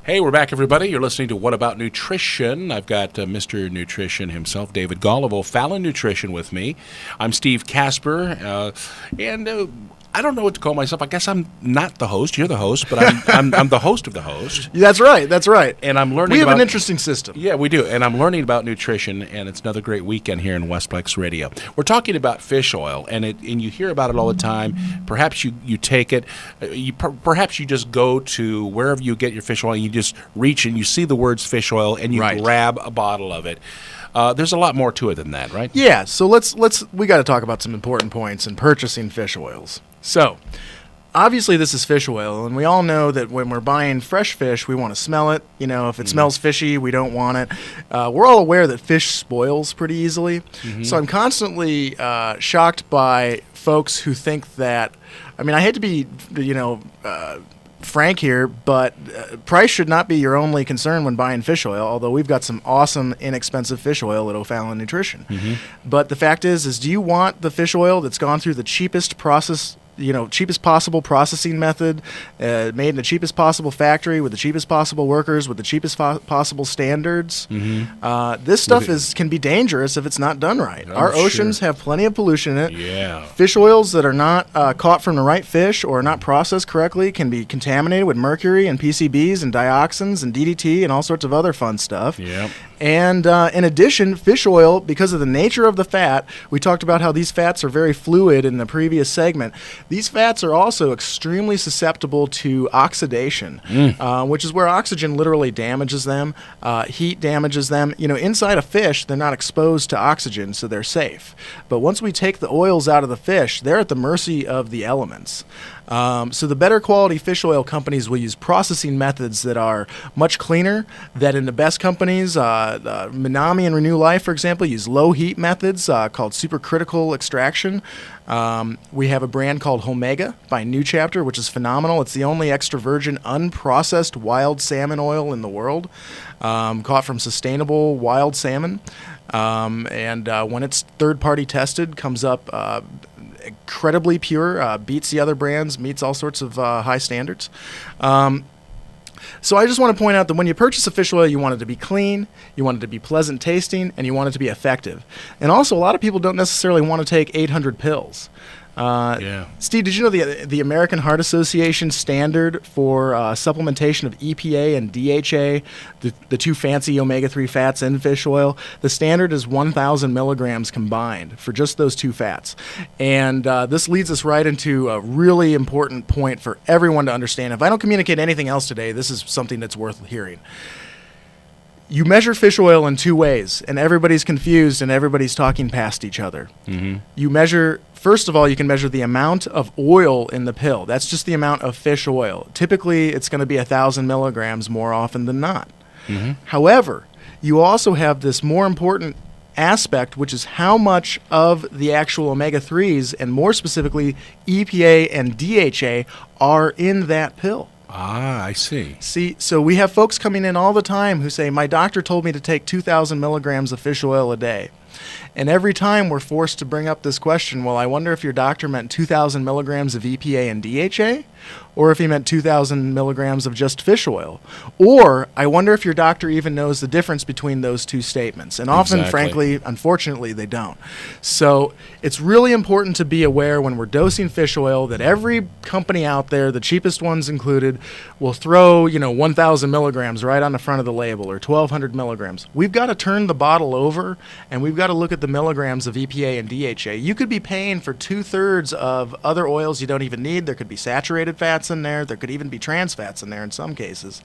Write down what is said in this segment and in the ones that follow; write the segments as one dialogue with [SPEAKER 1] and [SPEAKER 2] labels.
[SPEAKER 1] Hey, we're back, everybody. You're listening to What About Nutrition? I've got Mr. Nutrition himself, David Gall of O'Fallon Nutrition, with me. I'm Steve Casper, and I don't know what to call myself. I guess I'm not the host. You're the host, but I'm the host of the host.
[SPEAKER 2] That's right. That's right.
[SPEAKER 1] And I'm learning.
[SPEAKER 2] We have an interesting system.
[SPEAKER 1] Yeah, we do. And I'm learning about nutrition, and it's another great weekend here in Westplex Radio. We're talking about fish oil, and you hear about it all the time. Perhaps you take it. Perhaps you just go to wherever you get your fish oil, and you just reach and you see the words fish oil, and you grab a bottle of it. There's a lot more to it than that, right?
[SPEAKER 2] Yeah. So we got to talk about some important points in purchasing fish oils. So, obviously this is fish oil, and we all know that when we're buying fresh fish, we want to smell it. You know, if it smells fishy, we don't want it. We're all aware that fish spoils pretty easily. Mm-hmm. So I'm constantly shocked by folks who think that, I mean, I hate to be, frank here, but price should not be your only concern when buying fish oil, although we've got some awesome, inexpensive fish oil at O'Fallon Nutrition. Mm-hmm. But the fact is do you want the fish oil that's gone through the cheapest possible processing method, made in the cheapest possible factory, with the cheapest possible workers, with the cheapest possible standards? Mm-hmm. This stuff can be dangerous if it's not done right. Our oceans have plenty of pollution in it.
[SPEAKER 1] Yeah.
[SPEAKER 2] Fish oils that are not caught from the right fish or not processed correctly can be contaminated with mercury and PCBs and dioxins and DDT and all sorts of other fun stuff.
[SPEAKER 1] Yeah.
[SPEAKER 2] And in addition, fish oil, because of the nature of the fat, we talked about how these fats are very fluid in the previous segment. These fats are also extremely susceptible to oxidation, which is where oxygen literally damages them, heat damages them. You know, inside a fish, they're not exposed to oxygen, so they're safe. But once we take the oils out of the fish, they're at the mercy of the elements. So the better quality fish oil companies will use processing methods that are much cleaner. That in the best companies, Minami and Renew Life, for example, use low heat methods called supercritical extraction. We have a brand called Omega by New Chapter, which is phenomenal. It's the only extra virgin unprocessed wild salmon oil in the world, caught from sustainable wild salmon. And when it's third-party tested, comes up incredibly pure, beats the other brands, meets all sorts of high standards. So I just want to point out that when you purchase a fish oil, you want it to be clean, you want it to be pleasant tasting, and you want it to be effective. And also, a lot of people don't necessarily want to take 800 pills. Steve, did you know the American Heart Association standard for supplementation of EPA and DHA, the two fancy omega-3 fats in fish oil, the standard is 1,000 milligrams combined for just those two fats. And this leads us right into a really important point for everyone to understand. If I don't communicate anything else today, this is something that's worth hearing. You measure fish oil in two ways, and everybody's confused and everybody's talking past each other. Mm-hmm. You measure, first of all, you can measure the amount of oil in the pill. That's just the amount of fish oil. Typically, it's going to be 1,000 milligrams more often than not. Mm-hmm. However, you also have this more important aspect, which is how much of the actual omega-3s, and more specifically EPA and DHA, are in that pill.
[SPEAKER 1] Ah, I see.
[SPEAKER 2] See, so we have folks coming in all the time who say, my doctor told me to take 2,000 milligrams of fish oil a day. And every time we're forced to bring up this question, well, I wonder if your doctor meant 2,000 milligrams of EPA and DHA, or if he meant 2,000 milligrams of just fish oil. Or I wonder if your doctor even knows the difference between those two statements. And often, frankly, unfortunately, they don't. So it's really important to be aware when we're dosing fish oil that every company out there, the cheapest ones included, will throw, 1,000 milligrams right on the front of the label, or 1,200 milligrams. We've got to turn the bottle over, and we've got to look at the milligrams of EPA and DHA. You could be paying for 2/3 of other oils you don't even need. There could be saturated fats in there. There could even be trans fats in there in some cases.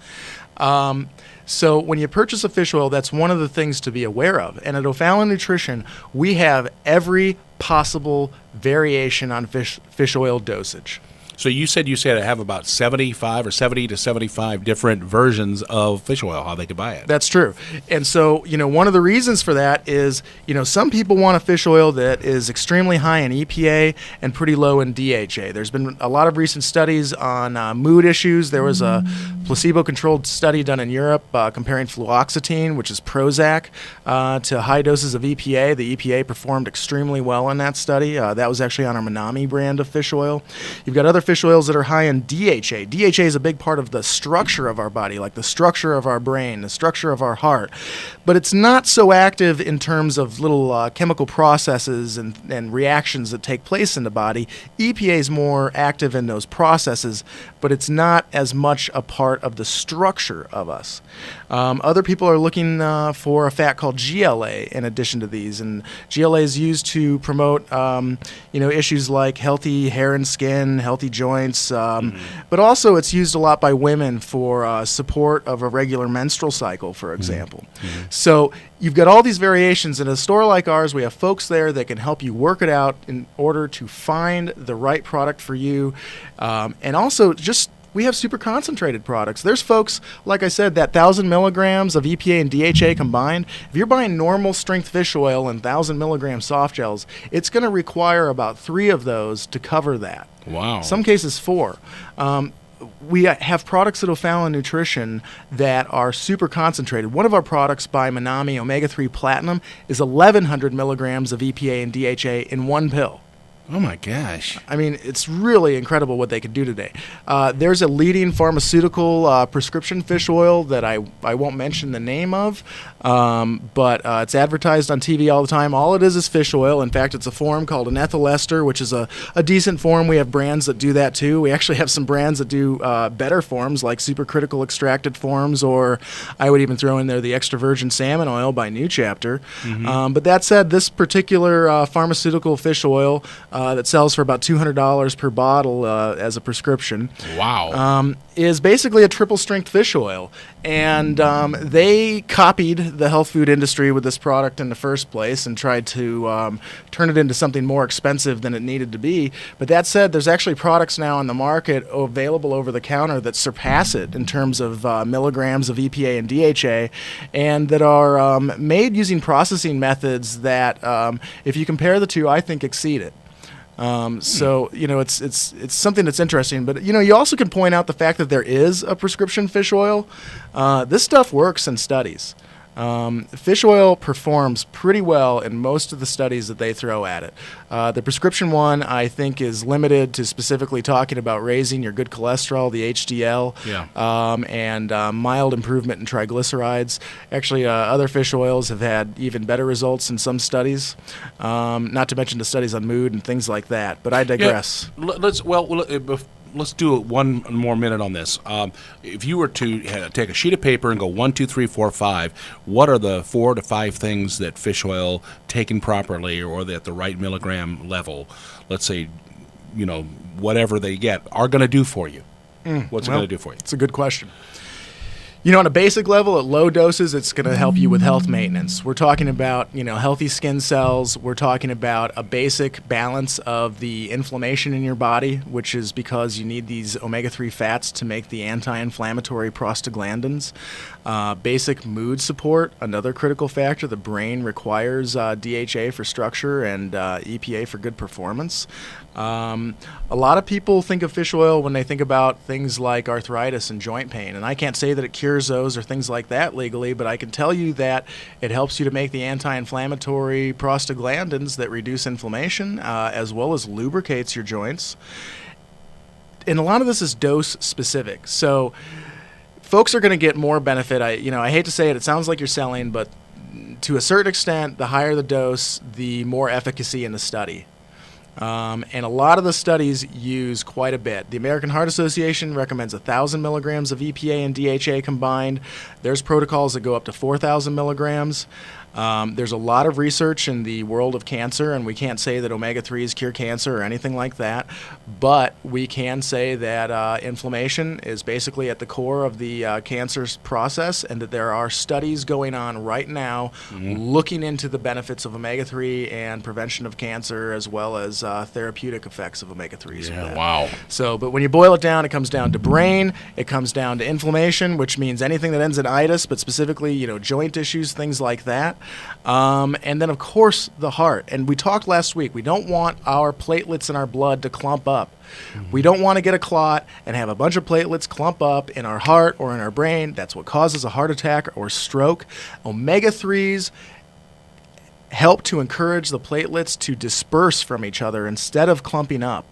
[SPEAKER 2] So when you purchase a fish oil, that's one of the things to be aware of. And at O'Fallon Nutrition, we have every possible variation on fish oil dosage.
[SPEAKER 1] So you said I have about 75 or 70 to 75 different versions of fish oil, how they could buy it.
[SPEAKER 2] That's true. And so, one of the reasons for that is, some people want a fish oil that is extremely high in EPA and pretty low in DHA. There's been a lot of recent studies on mood issues. There was a placebo-controlled study done in Europe comparing fluoxetine, which is Prozac, to high doses of EPA. The EPA performed extremely well in that study. That was actually on our Minami brand of fish oil. You've got other fish oils that are high in DHA. DHA is a big part of the structure of our body, like the structure of our brain, the structure of our heart. But it's not so active in terms of little chemical processes and reactions that take place in the body. EPA is more active in those processes, but it's not as much a part of the structure of us. Other people are looking for a fat called GLA in addition to these, and GLA is used to promote issues like healthy hair and skin, healthy joints, but also it's used a lot by women for support of a regular menstrual cycle, for example. So you've got all these variations. In a store like ours, we have folks there that can help you work it out in order to find the right product for you, and also just we have super concentrated products. There's folks, like I said, that 1,000 milligrams of EPA and DHA combined. If you're buying normal strength fish oil and 1,000 milligram soft gels, it's going to require about 3 of those to cover that.
[SPEAKER 1] Wow.
[SPEAKER 2] Some cases 4. We have products at O'Fallon Nutrition that are super concentrated. One of our products by Manami, Omega-3 Platinum, is 1,100 milligrams of EPA and DHA in one pill.
[SPEAKER 1] Oh my gosh.
[SPEAKER 2] I mean, it's really incredible what they can do today. There's a leading pharmaceutical prescription fish oil that I won't mention the name of, but it's advertised on TV all the time. All it is fish oil. In fact, it's a form called an ethyl ester, which is a decent form. We have brands that do that too. We actually have some brands that do better forms, like supercritical extracted forms, or I would even throw in there the extra virgin salmon oil by New Chapter. But that said, this particular pharmaceutical fish oil that sells for about $200 per bottle as a prescription.
[SPEAKER 1] Wow.
[SPEAKER 2] Is basically a triple strength fish oil. And they copied the health food industry with this product in the first place and tried to turn it into something more expensive than it needed to be. But that said, there's actually products now on the market available over the counter that surpass it in terms of milligrams of EPA and DHA, and that are made using processing methods that, if you compare the two, I think exceed it. So it's something that's interesting, but you also can point out the fact that there is a prescription fish oil. This stuff works in studies. Fish oil performs pretty well in most of the studies that they throw at it. The prescription one, I think, is limited to specifically talking about raising your good cholesterol, the HDL, and mild improvement in triglycerides. Actually, other fish oils have had even better results in some studies, not to mention the studies on mood and things like that. But I digress.
[SPEAKER 1] Yeah, let's do one more minute on this. If you were to take a sheet of paper and go 1, 2, 3, 4, 5, what are the 4 to 5 things that fish oil taken properly or at the right milligram level, let's say, whatever they get, are going to do for you? What's it going to do for you?
[SPEAKER 2] It's a good question. On a basic level, at low doses, it's going to help you with health maintenance. We're talking about, healthy skin cells. We're talking about a basic balance of the inflammation in your body, which is because you need these omega-3 fats to make the anti-inflammatory prostaglandins. Basic mood support, another critical factor. The brain requires DHA for structure and EPA for good performance. A lot of people think of fish oil when they think about things like arthritis and joint pain, and I can't say that it cures those or things like that legally, but I can tell you that it helps you to make the anti-inflammatory prostaglandins that reduce inflammation, as well as lubricates your joints. And a lot of this is dose specific. So folks are going to get more benefit. I hate to say it, it sounds like you're selling, but to a certain extent, the higher the dose, the more efficacy in the study. And a lot of the studies use quite a bit. The American Heart Association recommends 1,000 milligrams of EPA and DHA combined. There's protocols that go up to 4,000 milligrams. There's a lot of research in the world of cancer, and we can't say that omega-3s cure cancer or anything like that, but we can say that inflammation is basically at the core of the cancer process, and that there are studies going on right now looking into the benefits of omega-3 and prevention of cancer, as well as therapeutic effects of omega-3s.
[SPEAKER 1] Yeah, wow.
[SPEAKER 2] So, but when you boil it down, it comes down to brain, it comes down to inflammation, which means anything that ends in itis, but specifically, joint issues, things like that. And then, of course, the heart. And we talked last week, we don't want our platelets in our blood to clump up. We don't want to get a clot and have a bunch of platelets clump up in our heart or in our brain. That's what causes a heart attack or stroke. Omega-3s help to encourage the platelets to disperse from each other instead of clumping up.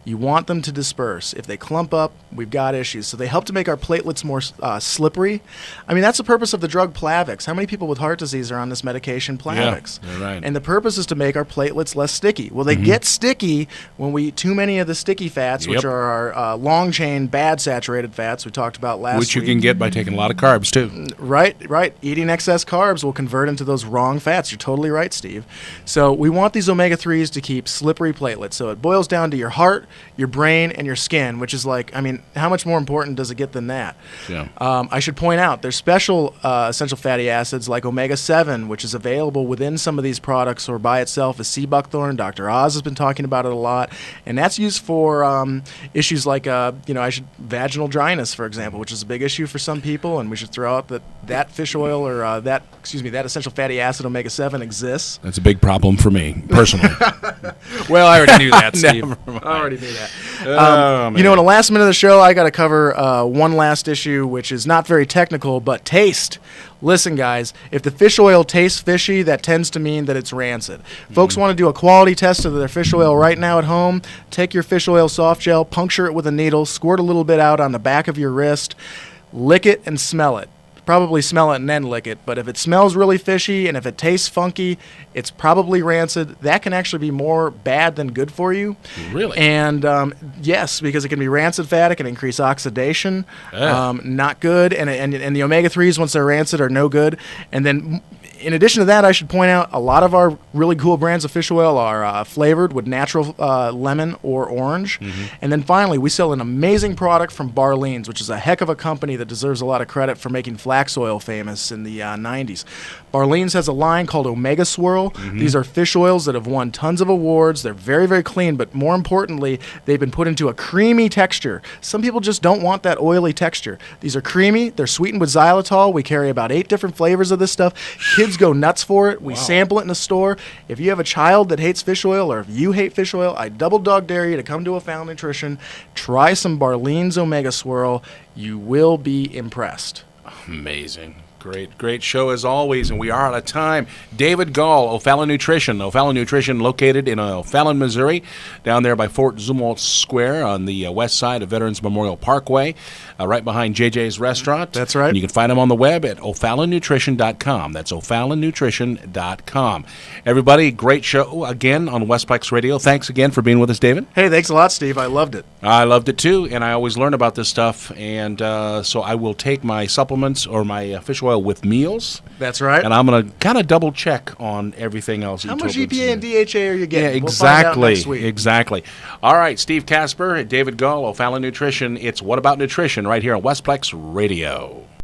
[SPEAKER 2] You want them to disperse. If they clump up, we've got issues. So they help to make our platelets more slippery. I mean, that's the purpose of the drug Plavix. How many people with heart disease are on this medication, Plavix?
[SPEAKER 1] Yeah, right.
[SPEAKER 2] And the purpose is to make our platelets less sticky. Well, they get sticky when we eat too many of the sticky fats, which are our long-chain bad saturated fats we talked about last week.
[SPEAKER 1] Which you can get by taking a lot of carbs, too.
[SPEAKER 2] Right. Eating excess carbs will convert into those wrong fats. You're totally right, Steve. So we want these omega-3s to keep slippery platelets. So it boils down to your heart, your brain, and your skin, which is like, I mean, how much more important does it get than that?
[SPEAKER 1] Yeah.
[SPEAKER 2] I should point out there's special essential fatty acids like omega-7, which is available within some of these products or by itself as sea buckthorn. Dr. Oz has been talking about it a lot, and that's used for issues like vaginal dryness, for example, which is a big issue for some people, and we should throw out that fish oil or that essential fatty acid omega-7 exists.
[SPEAKER 1] That's a big problem for me personally.
[SPEAKER 2] Well, I already knew that, Steve.
[SPEAKER 1] Never mind.
[SPEAKER 2] I already knew that.
[SPEAKER 1] Man.
[SPEAKER 2] In the last minute of the show, I got to cover one last issue, which is not very technical, but taste. Listen, guys, if the fish oil tastes fishy, that tends to mean that it's rancid. Folks want to do a quality test of their fish oil right now at home. Take your fish oil soft gel, puncture it with a needle, squirt a little bit out on the back of your wrist, lick it and smell it. Probably smell it and then lick it, but if it smells really fishy and if it tastes funky, it's probably rancid. That can actually be more bad than good for you.
[SPEAKER 1] Really?
[SPEAKER 2] And yes, because it can be rancid fat, it can increase oxidation. Not good. And the omega-3s, once they're rancid, are no good. And then in addition to that, I should point out a lot of our really cool brands of fish oil are flavored with natural lemon or orange. And then finally, we sell an amazing product from Barleans, which is a heck of a company that deserves a lot of credit for making flax oil famous in the 90s. Barleans has a line called Omega Swirl. These are fish oils that have won tons of awards. They're very, very clean, but more importantly, they've been put into a creamy texture. Some people just don't want that oily texture. These are creamy. They're sweetened with xylitol. We carry about 8 different flavors of this stuff. Kids go nuts for it. We sample it in the store. If you have a child that hates fish oil or if you hate fish oil, I double dog dare you to come to O'Fallon Nutrition. Try some Barleans Omega Swirl. You will be impressed.
[SPEAKER 1] Amazing. Great show as always, and we are out of time. David Gall, O'Fallon Nutrition. O'Fallon Nutrition located in O'Fallon, Missouri, down there by Fort Zumwalt Square on the west side of Veterans Memorial Parkway, right behind JJ's Restaurant.
[SPEAKER 2] That's right.
[SPEAKER 1] And you can find them on the web at O'FallonNutrition.com. That's O'FallonNutrition.com. Everybody, great show again on Westplex Radio. Thanks again for being with us, David.
[SPEAKER 2] Hey, thanks a lot, Steve. I loved it.
[SPEAKER 1] I loved it too, and I always learn about this stuff, and so I will take my supplements or my fish oil with meals.
[SPEAKER 2] That's right.
[SPEAKER 1] And I'm going to kind of double check on everything else.
[SPEAKER 2] How much EPA and DHA are you getting?
[SPEAKER 1] Yeah, exactly.
[SPEAKER 2] We'll find out next week.
[SPEAKER 1] Exactly. All right, Steve Casper, David Gull, O'Fallon Nutrition. It's What About Nutrition right here on Westplex Radio.